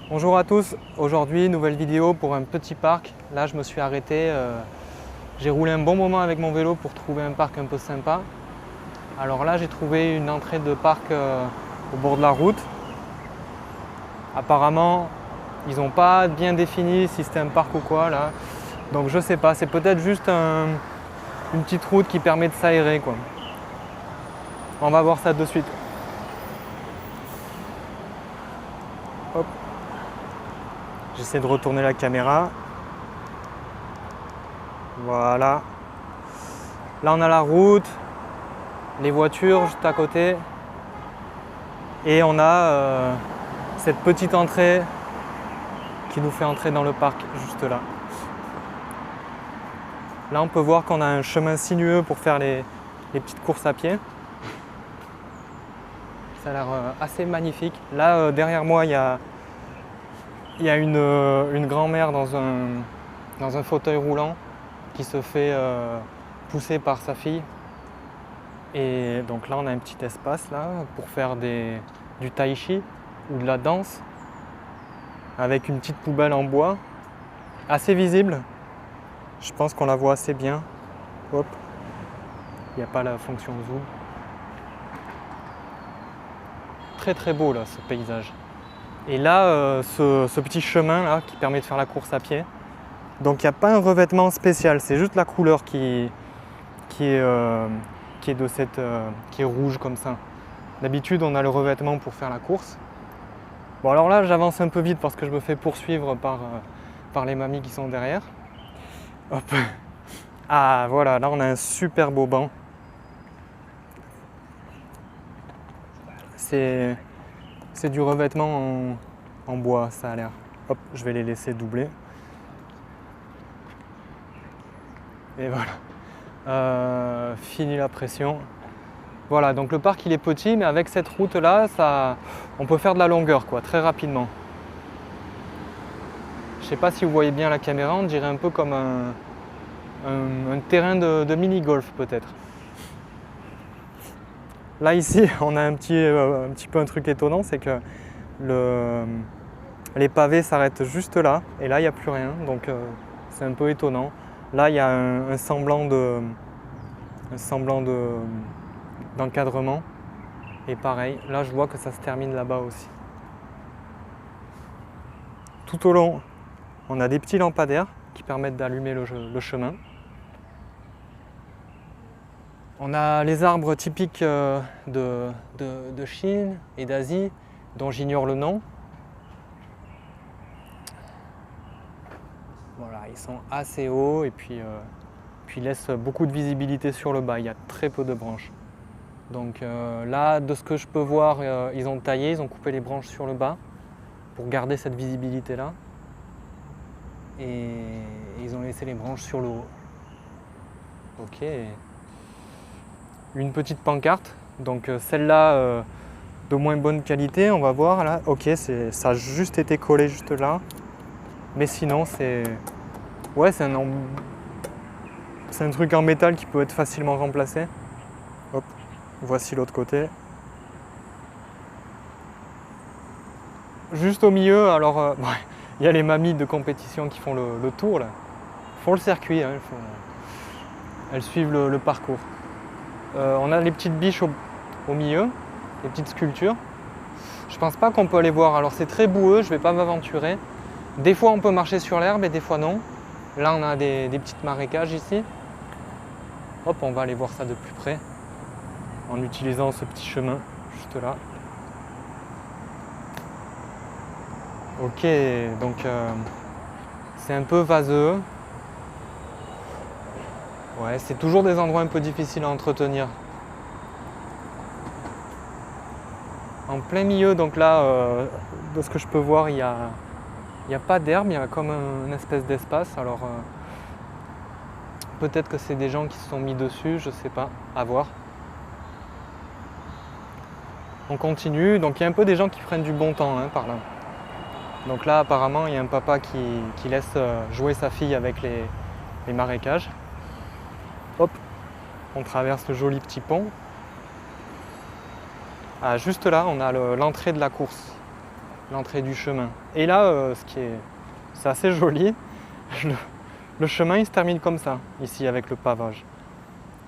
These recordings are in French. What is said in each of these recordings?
Bonjour à tous, aujourd'hui nouvelle vidéo pour un petit parc. Là je me suis arrêté, j'ai roulé un bon moment avec mon vélo pour trouver un parc un peu sympa. Alors là j'ai trouvé une entrée de parc au bord de la route. Apparemment ils n'ont pas bien défini si c'était un parc ou quoi là. Donc je sais pas, c'est peut-être juste une petite route qui permet de s'aérer quoi. On va voir ça de suite. Hop. J'essaie de retourner la caméra. Voilà. Là on a la route, les voitures juste à côté. Et on a cette petite entrée qui nous fait entrer dans le parc juste là. Là on peut voir qu'on a un chemin sinueux pour faire les petites courses à pied. Ça a l'air assez magnifique. Là derrière moi il y a une grand-mère dans un fauteuil roulant qui se fait pousser par sa fille. Et donc là on a un petit espace là pour faire du tai chi ou de la danse avec une petite poubelle en bois assez visible. Je pense qu'on la voit assez bien. Hop. Il n'y a pas la fonction zoom. Très très beau là ce paysage. Et là ce petit chemin là qui permet de faire la course à pied. Donc il n'y a pas un revêtement spécial, c'est juste la couleur qui est rouge comme ça. D'habitude on a le revêtement pour faire la course. Bon alors là j'avance un peu vite parce que je me fais poursuivre par les mamies qui sont derrière. Hop. Ah voilà, là on a un super beau banc. C'est du revêtement en bois, ça a l'air. Hop, je vais les laisser doubler. Et voilà. Fini la pression. Voilà, donc le parc il est petit, mais avec cette route là, on peut faire de la longueur quoi, très rapidement. Je sais pas si vous voyez bien la caméra, on dirait un peu comme un terrain de mini-golf peut-être. Là ici, on a un petit peu un truc étonnant, c'est que les pavés s'arrêtent juste là, et là il n'y a plus rien, donc c'est un peu étonnant. Là il y a un semblant d'encadrement, et pareil, là je vois que ça se termine là-bas aussi. Tout au long, on a des petits lampadaires qui permettent d'allumer le chemin. On a les arbres typiques de Chine et d'Asie, dont j'ignore le nom. Voilà, ils sont assez hauts et puis laissent beaucoup de visibilité sur le bas. Il y a très peu de branches. Donc là, de ce que je peux voir, ils ont taillé, ils ont coupé les branches sur le bas pour garder cette visibilité-là. Et ils ont laissé les branches sur le haut. Ok. Une petite pancarte, donc celle-là de moins bonne qualité, on va voir là. Ok, ça a juste été collé juste là. Mais sinon, c'est un truc en métal qui peut être facilement remplacé. Hop, voici l'autre côté. Juste au milieu, alors il y a les mamies de compétition qui font le tour là. Font le circuit, hein, elles suivent le parcours. On a les petites biches au milieu, les petites sculptures. Je pense pas qu'on peut aller voir, alors c'est très boueux, je vais pas m'aventurer. Des fois on peut marcher sur l'herbe et des fois non. Là on a des petites marécages ici. Hop, on va aller voir ça de plus près en utilisant ce petit chemin juste là. Ok, donc c'est un peu vaseux. Ouais, c'est toujours des endroits un peu difficiles à entretenir. En plein milieu, donc là, de ce que je peux voir, il n'y a pas d'herbe, il y a comme une espèce d'espace. Alors peut-être que c'est des gens qui se sont mis dessus, je sais pas, à voir. On continue, donc il y a un peu des gens qui prennent du bon temps hein, par là. Donc là apparemment il y a un papa qui laisse jouer sa fille avec les marécages. Hop, on traverse le joli petit pont. Ah, juste là on a l'entrée de la course. l'entrée du chemin. Et là, c'est assez joli, le chemin il se termine comme ça, ici avec le pavage.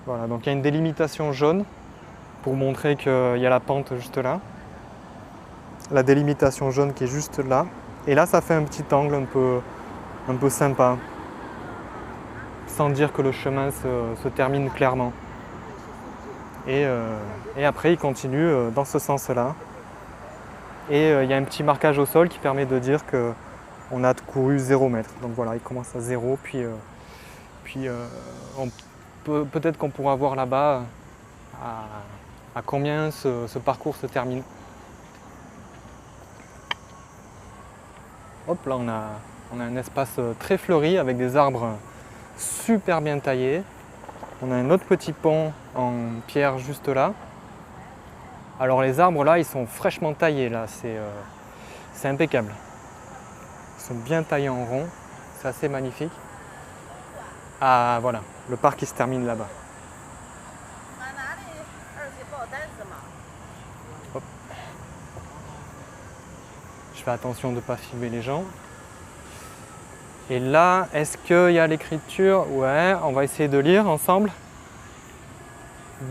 Voilà, donc il y a une délimitation jaune pour montrer qu'il y a la pente juste là. La délimitation jaune qui est juste là. Et là, ça fait un petit angle un peu sympa, sans dire que le chemin se termine clairement. Et après, il continue dans ce sens-là. Et il y a un petit marquage au sol qui permet de dire qu'on a couru 0 mètre. Donc voilà, il commence à 0, puis peut-être qu'on pourra voir là-bas à combien ce parcours se termine. Hop, là on a un espace très fleuri avec des arbres super bien taillés. On a un autre petit pont en pierre juste là. Alors les arbres là, ils sont fraîchement taillés là, c'est impeccable. Ils sont bien taillés en rond, c'est assez magnifique. Ah voilà, le parc il se termine là-bas. Hop. Je fais attention de ne pas filmer les gens. Et là, est-ce qu'il y a l'écriture? Ouais, on va essayer de lire ensemble.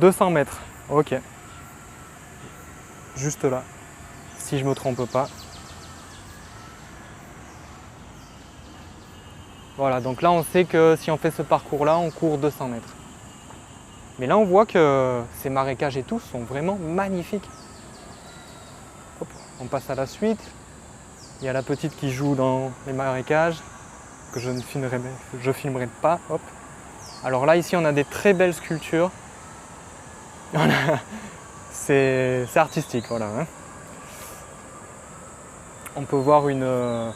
200 mètres, ok. Juste là, si je ne me trompe pas. Voilà, donc là on sait que si on fait ce parcours-là, on court 200 mètres. Mais là on voit que ces marécages et tout sont vraiment magnifiques. Hop, on passe à la suite. Il y a la petite qui joue dans les marécages, que je filmerai pas. Hop. Alors là ici on a des très belles sculptures. C'est artistique, voilà. Hein. On peut voir une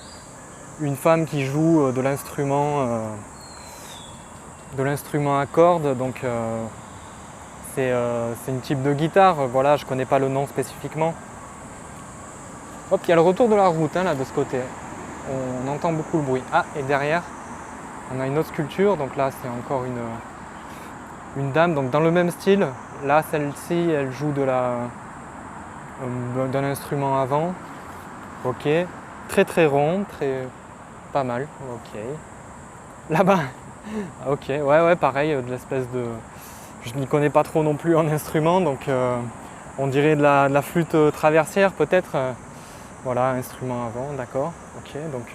femme qui joue de l'instrument à cordes, donc c'est une type de guitare, voilà, je connais pas le nom spécifiquement. Hop, il y a le retour de la route hein, là de ce côté, on entend beaucoup le bruit. Ah, et derrière on a une autre sculpture, donc là c'est encore une dame, donc dans le même style. Là celle-ci elle joue d'un instrument avant. Ok, très très rond, très pas mal, ok. Là-bas, ok, ouais, pareil, de l'espèce de... Je n'y connais pas trop non plus en instrument, donc on dirait de la flûte traversière peut-être. Voilà, instrument avant, d'accord, ok. Donc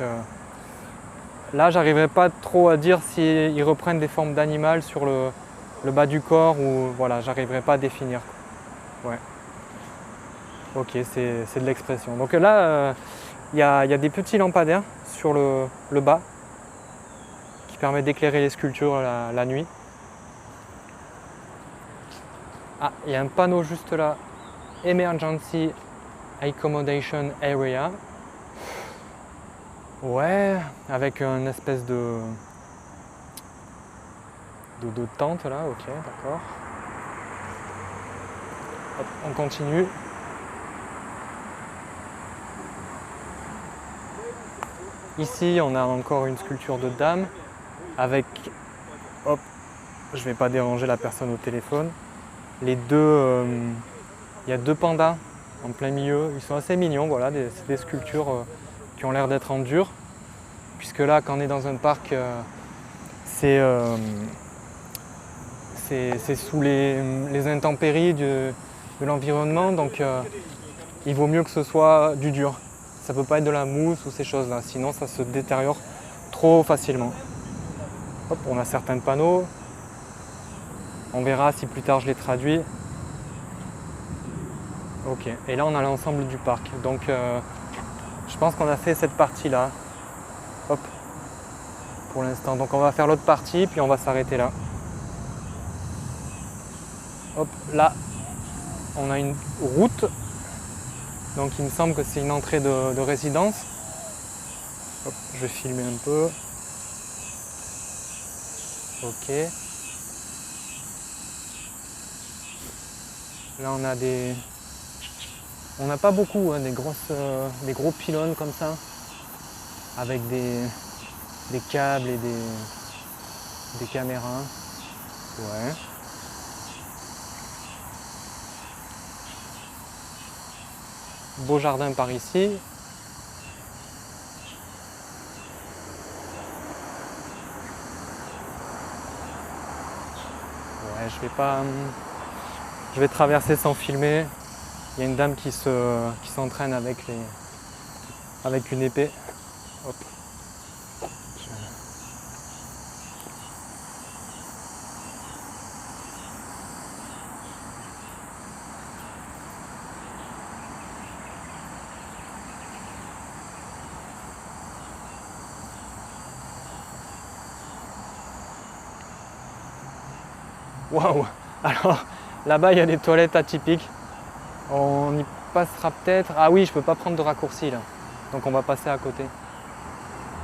là, j'arriverai pas trop à dire s'ils reprennent des formes d'animal sur le bas du corps ou voilà, j'arriverai pas à définir. Ouais. Ok, c'est de l'expression. Donc là, il y a des petits lampadaires sur le bas qui permettent d'éclairer les sculptures la nuit. Ah, il y a un panneau juste là, Emergency Accommodation Area. Ouais, avec une espèce de tente là, ok, d'accord. On continue. Ici, on a encore une sculpture de dame avec, hop, je vais pas déranger la personne au téléphone. Les deux, il y a deux pandas en plein milieu. Ils sont assez mignons, voilà, c'est des sculptures qui ont l'air d'être en dur. Puisque là, quand on est dans un parc, c'est sous les intempéries de l'environnement, donc il vaut mieux que ce soit du dur. Ça peut pas être de la mousse ou ces choses-là, sinon ça se détériore trop facilement. Hop, on a certains panneaux. On verra si plus tard je les traduis. Ok, et là on a l'ensemble du parc. Donc je pense qu'on a fait cette partie-là. Hop, pour l'instant. Donc on va faire l'autre partie, puis on va s'arrêter là. Hop, là, on a une route. Donc il me semble que c'est une entrée de résidence. Hop, je vais filmer un peu. Ok. Là on a on n'a pas beaucoup, hein, des gros pylônes comme ça, avec des câbles et des caméras. Ouais. Beau jardin par ici. Ouais, je vais traverser sans filmer. Il y a une dame qui s'entraîne avec une épée. Hop. Waouh! Alors là-bas il y a des toilettes atypiques. On y passera peut-être. Ah oui, je peux pas prendre de raccourci là. Donc on va passer à côté.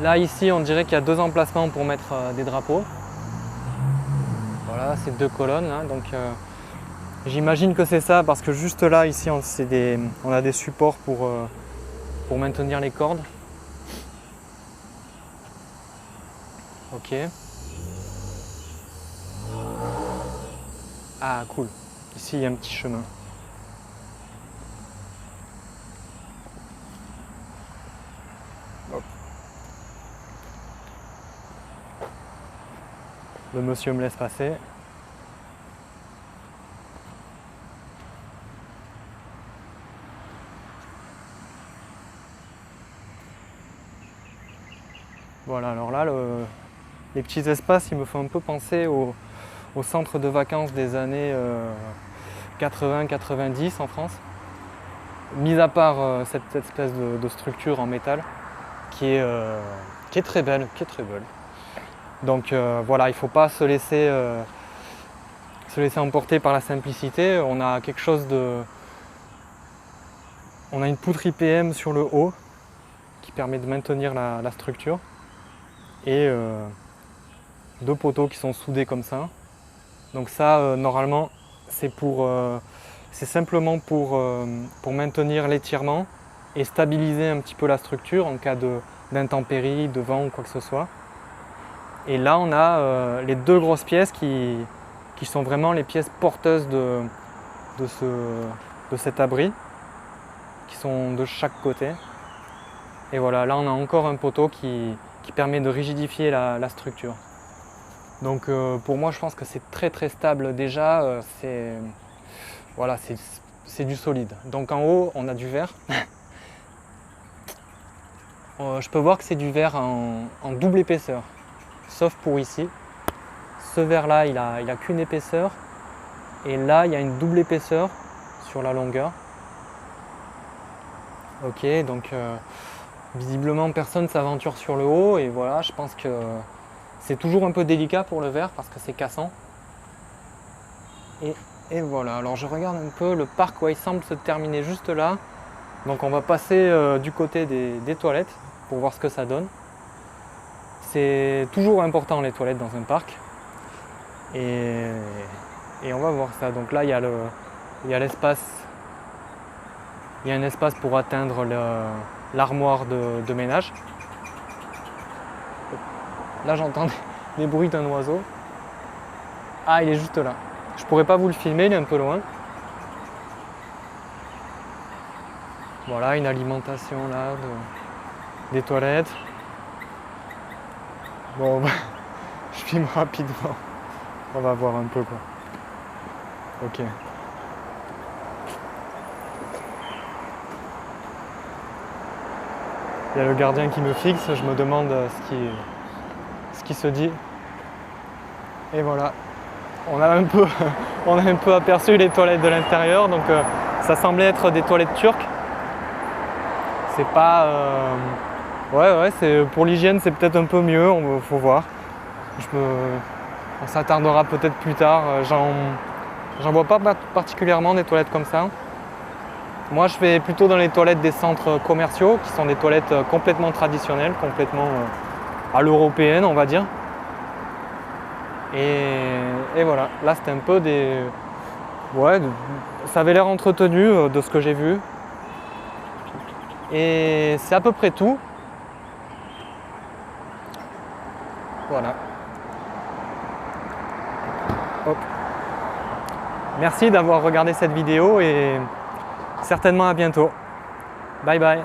Là ici on dirait qu'il y a 2 emplacements pour mettre des drapeaux. Voilà, c'est 2 colonnes là. Donc j'imagine que c'est ça parce que juste là ici on a des supports pour maintenir les cordes. Ok. Ah cool, ici il y a un petit chemin. Hop. Le monsieur me laisse passer. Voilà, alors là les petits espaces ils me font un peu penser au centre de vacances des années 80-90 en France, mis à part cette espèce de structure en métal qui est très belle, Donc voilà, il ne faut pas se laisser emporter par la simplicité. On a quelque chose on a une poutre IPM sur le haut qui permet de maintenir la structure et 2 poteaux qui sont soudés comme ça. Donc ça, normalement, c'est simplement pour maintenir l'étirement et stabiliser un petit peu la structure en cas d'intempéries, de vent ou quoi que ce soit. Et là, on a les 2 grosses pièces qui sont vraiment les pièces porteuses de cet abri, qui sont de chaque côté. Et voilà, là, on a encore un poteau qui permet de rigidifier la structure. Donc pour moi je pense que c'est très stable déjà, voilà, c'est du solide. Donc en haut on a du verre. Je peux voir que c'est du verre en double épaisseur, sauf pour ici. Ce verre là il a qu'une épaisseur et là il y a une double épaisseur sur la longueur. Ok, donc visiblement personne ne s'aventure sur le haut et voilà, je pense que c'est toujours un peu délicat pour le verre parce que c'est cassant. Et voilà, alors je regarde un peu, le parc, ouais, il semble se terminer juste là. Donc on va passer du côté des toilettes pour voir ce que ça donne. C'est toujours important les toilettes dans un parc. Et on va voir ça. Donc là il y a l'espace. Il y a un espace pour atteindre l'armoire de ménage. Là j'entends des bruits d'un oiseau. Ah, il est juste là. Je pourrais pas vous le filmer, il est un peu loin. Voilà, une alimentation là, des toilettes. Bon, je filme rapidement. On va voir un peu quoi. Ok. Il y a le gardien qui me fixe, je me demande ce qui se dit. Et voilà, on a un peu aperçu les toilettes de l'intérieur, donc ça semblait être des toilettes turques. C'est pas... Ouais, pour l'hygiène c'est peut-être un peu mieux, faut voir. On s'attardera peut-être plus tard. J'en vois pas particulièrement des toilettes comme ça. Moi je vais plutôt dans les toilettes des centres commerciaux, qui sont des toilettes complètement traditionnelles, complètement à l'européenne on va dire. Et voilà, là c'était un peu des... Ouais, ça avait l'air entretenu de ce que j'ai vu. Et c'est à peu près tout. Voilà. Hop. Merci d'avoir regardé cette vidéo et certainement à bientôt. Bye bye.